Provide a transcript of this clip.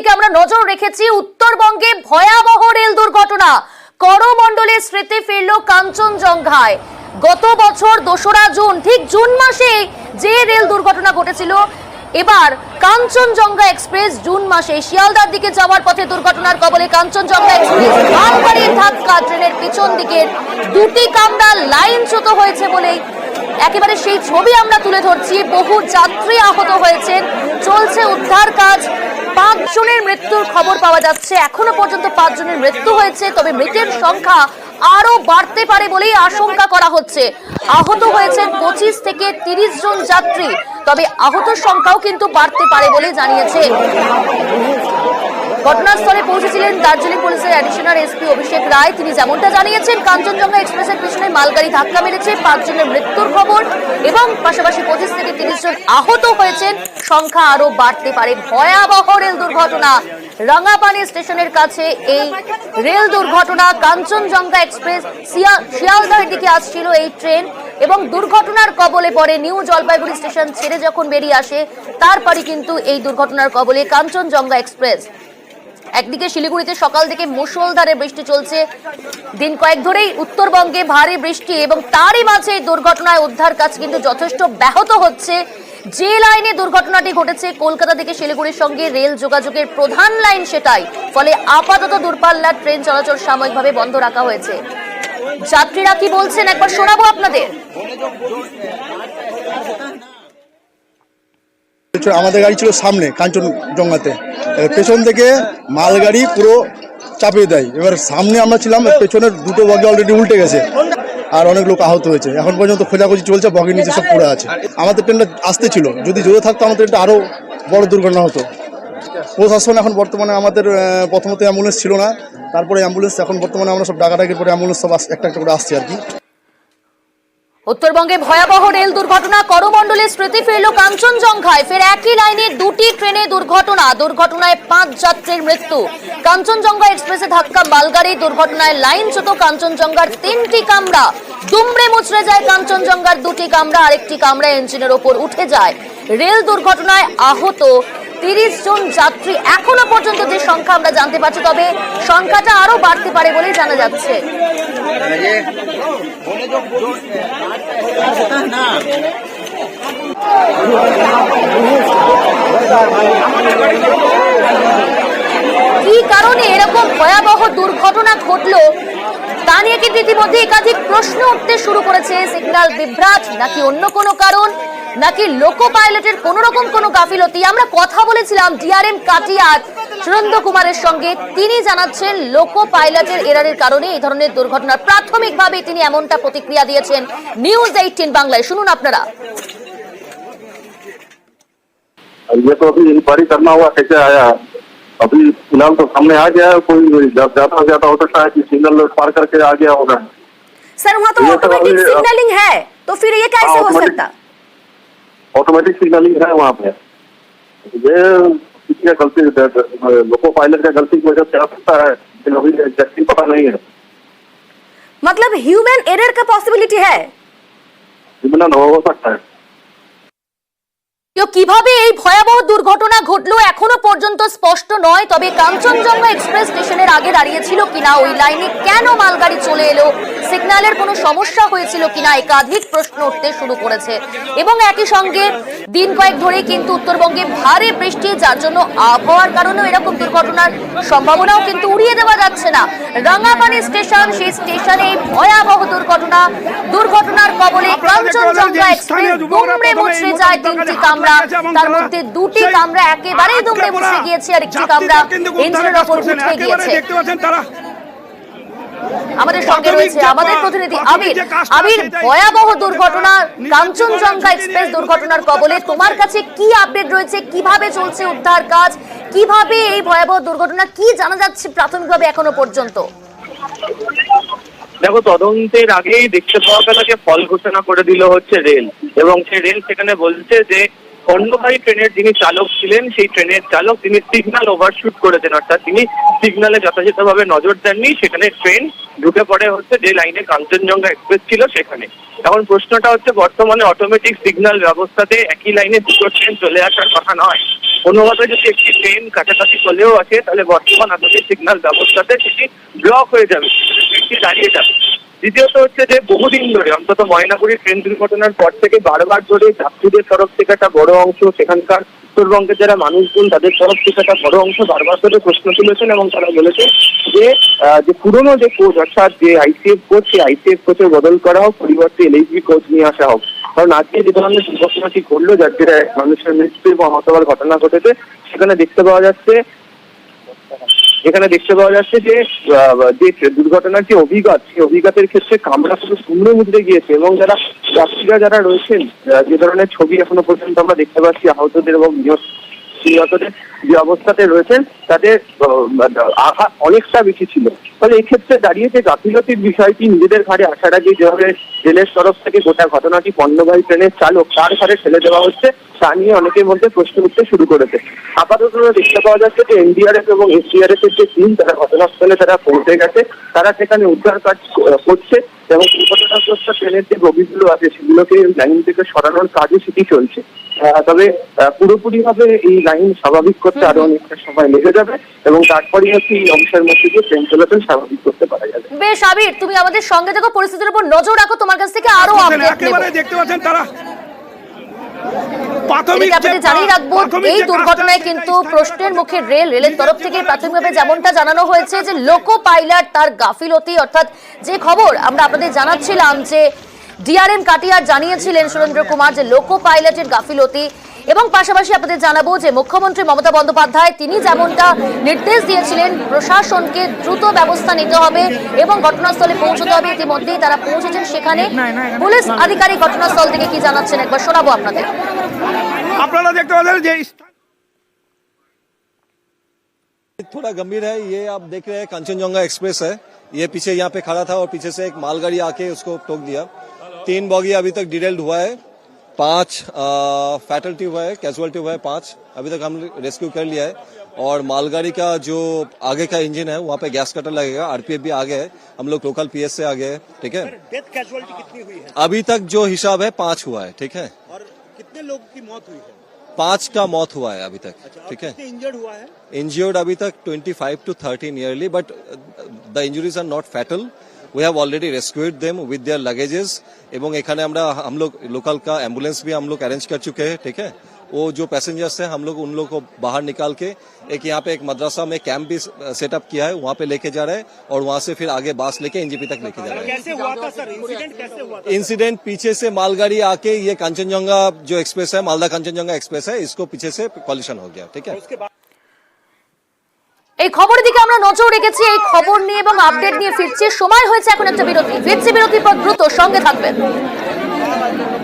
দিকে আমরা নজর রেখেছি। উত্তরবঙ্গে ভয়াবহ রেল দুর্ঘটনা, করমণ্ডলে স্মৃতি ফিরল কাঞ্চনজঙ্ঘায়। গত বছর 2রা জুন, ঠিক জুন মাসে যে রেল দুর্ঘটনা ঘটেছিল, এবার কাঞ্চনজঙ্ঘা এক্সপ্রেস জুন মাসে শিয়ালদার দিকে যাওয়ার পথে দুর্ঘটনার কবলে কাঞ্চনজঙ্ঘা এক্সপ্রেস। মালগাড়ির ধাক্কা, ট্রেনের পিছন দিকের 2টি কামরা লাইনচ্যুত হয়েছে বলেই একেবারে সেই ছবি আমরা তুলে ধরছি। বহু যাত্রী আহত হয়েছেন, চলছে উদ্ধার কাজ। 5 জনের মৃত্যুর খবর পাওয়া যাচ্ছে, এখনো পর্যন্ত 5 জনের মৃত্যু হয়েছে, তবে মৃতের সংখ্যা আরো বাড়তে পারে বলেই আশঙ্কা করা হচ্ছে। আহত হয়েছেন 25 থেকে 30 জন যাত্রী, তবে আহতের সংখ্যাও কিন্তু বাড়তে পারে বলে জানিয়েছে। ঘটনাস্থলে পৌঁছেছিলেন দার্জিলিং পুলিশের অ্যাডিশনাল এসপি অভিষেক রায়। তিনি যেমনটা জানিয়েছেন, কাঞ্চনজঙ্ঘা এক্সপ্রেসের পিছনে মালগাড়ি ধাক্কা মেরেছে, 5 জনের মৃত্যুর খবর এবং পাশাপাশি 25 থেকে 30 জন আহত হয়েছেন, সংখ্যা আরো বাড়তে পারে। ভয়াবহ রেল দুর্ঘটনা, রাঙ্গাপানি স্টেশনের কাছে এই রেল দুর্ঘটনা। কাঞ্চনজঙ্ঘা এক্সপ্রেস শিয়ালদার দিকে আসছিল এই ট্রেন এবং দুর্ঘটনার কবলে পড়ে নিউ জলপাইগুড়ি স্টেশন ছেড়ে যখন বেরিয়ে আসে, তারপরে কিন্তু এই দুর্ঘটনার কবলে কাঞ্চনজঙ্ঘা এক্সপ্রেস। একদিকে শিলিগুড়িতে সকাল থেকে মুষলধারে বৃষ্টি চলছে, দিন কয়েক ধরেই উত্তরবঙ্গে ভারী বৃষ্টি এবং তারই মাঝে এই দুর্ঘটনায় উদ্ধার কাজ কিন্তু যথেষ্ট ব্যাহত হচ্ছে। যে লাইনে দুর্ঘটনাটি ঘটেছে, কলকাতা থেকে শিলিগুড়ির সঙ্গে রেল যোগাযোগের প্রধান লাইন সেটাই, ফলে আপাতত দূরপাল্লার ট্রেন চলাচল সাময়িকভাবে বন্ধ রাখা হয়েছে। যাত্রীরা কি বলছেন একবার শোনাবো আপনাদের। আমাদের গাড়ি ছিল সামনে কাঞ্চনজঙ্ঘাতে, পেছন থেকে মালগাড়ি পুরো চাপিয়ে দেয়। এবার সামনে আমরা ছিলাম, পেছনের 2টো বগি অলরেডি উল্টে গেছে আর অনেক লোক আহত হয়েছে। এখন পর্যন্ত খোঁজাখুঁজি চলছে, বগির নিচে সব পড়ে আছে। আমাদের ট্রেনটা আসতে ছিল, যদি জোরে থাকতো আমাদের ট্রেনটা আরও বড় দুর্ঘটনা হতো। প্রশাসন এখন বর্তমানে আমাদের প্রথমত অ্যাম্বুলেন্স ছিল না, তারপরে অ্যাম্বুলেন্স, এখন বর্তমানে আমরা সব ডাকাডাকির পরে অ্যাম্বুলেন্স সব একটা একটা করে আসছে আর কি। উত্তরবঙ্গে ভয়াবহ রেল দুর্ঘটনা, করমণ্ডলে স্মৃতি ফিরল কাঞ্চনজঙ্ঘায়। ফের একই লাইনে 2টি ট্রেনে দুর্ঘটনা, দুর্ঘটনায় 5 যাত্রীর মৃত্যু। কাঞ্চনজঙ্ঘা এক্সপ্রেসে ধাক্কা মালগাড়ি, দুর্ঘটনায় লাইনচ্যুত কাঞ্চনজঙ্ঘার 3টি কামরা। দুমড়ে মুচড়ে যায় কাঞ্চনজঙ্ঘার 2টি কামরা, আরেকটি কামরা ইঞ্জিনের ওপর উঠে যায়। রেল দুর্ঘটনায় আহত 30 জন যাত্রী এখনো পর্যন্ত যে সংখ্যা আমরা জানতে পারছি, তবে সংখ্যাটা আরো বাড়তে পারে বলেই জানা যাচ্ছে। কি কারণে এরকম ভয়াবহ দুর্ঘটনা ঘটলো তা নিয়ে কিন্তু ইতিমধ্যে একাধিক প্রশ্ন উঠতে শুরু করেছে। সিগন্যাল বিভ্রাট, নাকি অন্য কোনো কারণ, নাকি লোকো পাইলটের কোন রকম কোনো গাফিলতি? আমরা কথা বলেছিলাম ডিআরএম কাটিয়ার সুরেন্দ্র কুমারের সঙ্গে, তিনি জানাচ্ছেন লোকো পাইলটের এরারের কারণে এই ধরনের দুর্ঘটনা। প্রাথমিকভাবে তিনি এমনটা প্রতিক্রিয়া দিয়েছেন নিউজ 18 বাংলায়, শুনুন আপনারা। ये तो अभी इंक्वायरी करना हुआ कैसे आया, अभी फिलहाल तो सामने आ गया है। कोई ज्यादा हो सकता है कि सिग्नल पार करके आ गया होगा। सर वहाँ तो ऑटोमेटिक सिग्नलिंग है, तो फिर ये कैसे हो सकता? ऑटोमेटिक सिग्नलिंग है वहाँ पे। ये किसी का गलती, लोको पायलट का गलती की वजह से आ सकता है, लेकिन अभी एग्जैक्टली पता नहीं है। मतलब ह्यूमन एरर का पॉसिबिलिटी है? ह्यूमन हो सकता है। কিভাবে এই ভয়াবহ দুর্ঘটনা ঘটলো এখনো পর্যন্ত স্পষ্ট নয়, তবে কাঞ্চনজঙ্ঘা এক্সপ্রেস স্টেশনের আগে দাঁড়িয়েছিল কিনা, ওই লাইনে কেন মালগাড়ি চলে এলো, সিগন্যালের কোনো সমস্যা হয়েছিল কিনা, একাধিক প্রশ্ন উঠতে শুরু করেছে। এবং একই সঙ্গে দিন কয়েক ধরে কিন্তু উত্তরবঙ্গে ভারী বৃষ্টি, যার জন্য আবহাওয়ার কারণেও এরকম দুর্ঘটনার সম্ভাবনাও কিন্তু উড়িয়ে দেওয়া যাচ্ছে না। রাঙ্গাপানি স্টেশন, সেই স্টেশনে ভয়াবহ দুর্ঘটনার কবলে কাঞ্চনজঙ্ঘা এক্সপ্রেস। দুমড়ে মুচড়ে যায় 3টি কামরা, তার মধ্যে 2টি কামরা একেবারেই দুমড়ে মুচড়ে গিয়েছে, আর একটি কামরা ইঞ্জিনের উপর উঠে গিয়েছে। আমাদের সঙ্গে রয়েছে আমাদের প্রতিনিধি আবির। আবির, ভয়াবহ দুর্ঘটনা, কাঞ্চনজঙ্ঘা এক্সপ্রেস দুর্ঘটনার কবলে, তোমার কাছে কি আপডেট রয়েছে? কিভাবে চলছে উদ্ধার কাজ? কিভাবে এই ভয়াবহ দুর্ঘটনা, কি জানা যাচ্ছে প্রাথমিকভাবে এখনো পর্যন্ত? দেখো, তদন্তের আগেই দেখতে পাওয়া গেল যে ফল ঘোষণা করে দিল হচ্ছে রেল, এবং সেই রেল সেখানে বলছে যে পণ্যবাহী ট্রেনের যিনি চালক ছিলেন সেই ট্রেনের চালক তিনি সিগন্যাল ওভারশুট করেছেন, অর্থাৎ তিনি সিগন্যালে যথাযথভাবে নজর দেননি, সেখানে ট্রেন ঢুকে পড়ে হচ্ছে যে লাইনে কাঞ্চনজঙ্ঘা এক্সপ্রেস ছিল সেখানে। এখন প্রশ্নটা হচ্ছে বর্তমানে অটোমেটিক সিগন্যাল ব্যবস্থাতে একই লাইনে দুটো ট্রেন চলে আসার কথা নয়। কোনোভাবে যদি একটি ট্রেন কাছাকাছি চলেও আসে তাহলে বর্তমান আধুনিক সিগন্যাল ব্যবস্থাতে সেটি ব্লক হয়ে যাবে, ট্রেনটি দাঁড়িয়ে যাবে। দ্বিতীয়ত হচ্ছে যে বহুদিন ধরে অন্তত ময়নাগুড়ি ট্রেন দুর্ঘটনার পর থেকে বারবার ধরে যাত্রীদের তরফ থেকে একটা বড় অংশ, সেখানকার উত্তরবঙ্গের যারা মানুষজন তাদের তরফ থেকে একটা বড় অংশ বারবার ধরে প্রশ্ন তুলেছেন এবং তারা বলেছে যে পুরনো যে কোচ অর্থাৎ যে আইসিএফ কোচ, সেই আইসিএফ কোচের বদল করা হোক, পরিবর্তে এলএইচবি কোচ নিয়ে আসা হোক। কারণ আজকে যে ধরনের দুর্ঘটনাটি ঘটলো, যার জেরে মানুষের মৃত্যু এবং হতাহতের ঘটনা ঘটেছে, সেখানে দেখতে পাওয়া যাচ্ছে যে দুর্ঘটনার যে অভিজ্ঞতা, সেই অভিজ্ঞতার ক্ষেত্রে কামরা শুধু শূন্য মুদ্রে গিয়েছে এবং যাত্রীরা যারা রয়েছেন, যে ধরনের ছবি এখনো পর্যন্ত আমরা দেখতে পাচ্ছি আহতদের এবং নিহতদের যে অবস্থাতে রয়েছেন তাদের আঘাত অনেকটা বেশি ছিল। ফলে এক্ষেত্রে দাঁড়িয়ে যে গাফিলতির বিষয়টি নিজেদের ঘাড়ে আসার আগে যেভাবে রেলের তরফ থেকে গোটা ঘটনাটি পণ্যবাহী ট্রেনের চালক তার ঘাড়ে ঠেলে দেওয়া হচ্ছে, তা নিয়ে অনেকের মধ্যে প্রশ্ন উঠতে শুরু করেছে। আপাতত দেখতে পাওয়া যাচ্ছে যে এনডিআরএফ এবং এসডিআরএফ এর যে টিম, তারা ঘটনাস্থলে তারা পৌঁছে গেছে, তারা সেখানে উদ্ধার কাজ করছে এবং দুর্ঘটনাগ্রস্ত ট্রেনের যে বগিগুলো আছে সেগুলোকে লাইন থেকে সরানোর কাজও সেটি চলছে। তবে পুরোপুরিভাবে এই লাইন স্বাভাবিক করতে আরো অনেকটা সময় লেগে যাবে এবং তারপরে হচ্ছে এই অংশের মধ্যে দিয়ে ট্রেন চলাচল স্বাভাবিক করতে পারা যাবে। বেশ আবির, তুমি আমাদের সঙ্গে থাকো, পরিস্থিতির উপর নজর রাখো, তোমার কাছ থেকে আরো আপডেট নেব। দেখতে পাচ্ছেন তারা জানিয়ে রাখবো, এই দুর্ঘটনায় কিন্তু প্রশ্নের মুখে রেলের তরফ থেকে প্রাথমিকভাবে যেমনটা জানানো হয়েছে যে লোকো পাইলট তার গাফিলতি, অর্থাৎ যে খবর আমরা আপনাদের জানাচ্ছিলাম যে ডিআরএম কাটিয়ার জানিয়েছিলেন সুরেন্দ্র কুমার যে লোকো পাইলটের গাফিলতি, এবং পাশাপাশি আপনাদের জানাবো যে মুখ্যমন্ত্রী মমতা বন্দ্যোপাধ্যায় তিনি যেমনটা নির্দেশ দিয়েছিলেন প্রশাসনকে দ্রুত ব্যবস্থা নিতে হবে এবং ঘটনাস্থলে পৌঁছতে হবে, ইতিমধ্যেই তারা পৌঁছেছেন সেখানে। পুলিশ আধিকারিক ঘটনাস্থল থেকে কি জানাচ্ছেন একবার শোনাবো আপনাদের। আপনারা দেখতে পাচ্ছেন যে थोड़ा गंभीर है। ये आप देख रहे हैं कांचनजंगा एक्सप्रेस है, ये पीछे यहाँ पे खड़ा था और पीछे से एक मालगाड़ी आके उसको ठोक दिया। 3 बॉगी अभी तक डिटेल्ड हुआ है, 5 फैटलिटी हुआ है, कैजुअलिटी हुआ है 5 अभी तक हम रेस्क्यू कर लिया है। और मालगाड़ी का जो आगे का इंजन है वहाँ पे गैस कटर लगेगा, आरपीएफ भी आगे है, हम लोग लोकल पीएस से आगे है, ठीक है। डेथ कैजुअलिटी कितनी हुई है? अभी तक जो हिसाब है 5 हुआ है, ठीक है। और कितने लोगों की मौत हुई है? 5 का मौत हुआ है अभी तक, ठीक है। इंजर्ड हुआ है? इंजर्ड अभी तक 25 to 30 nearly, but the injuries are not fatal. We have already rescued them with their luggages এবং এখানে আমরা हम लोग लोकल का एम्बुलेंस भी हम लोग अरेंज कर चुके हैं, ठीक है। वो जो पैसेंजर्स हैं हम लोग उन लोगों को बाहर निकाल के एक यहाँ पे एक मदरसा में कैंप भी सेटअप किया है, वहाँ पे लेके जा रहे हैं और वहाँ से फिर आगे बास लेके एनजीपी तक लेके जा रहे हैं। कैसे हुआ था सर इंसिडेंट, कैसे हुआ था? इंसिडेंट पीछे से मालगाड़ी आके ये कांचनजंगा जो एक्सप्रेस है, मालदा कांचनजंगा एक्सप्रेस है, इसको पीछे से कॉलिशन हो गया, ठीक है। এই খবরের দিকে আমরা নজর রেখেছি, এই খবর নিয়ে এবং আপডেট নিয়ে ফিরছি। সময় হয়েছে এখন একটা বিরতি, ফিরছি বিরতির পর দ্রুত সঙ্গে থাকবেন।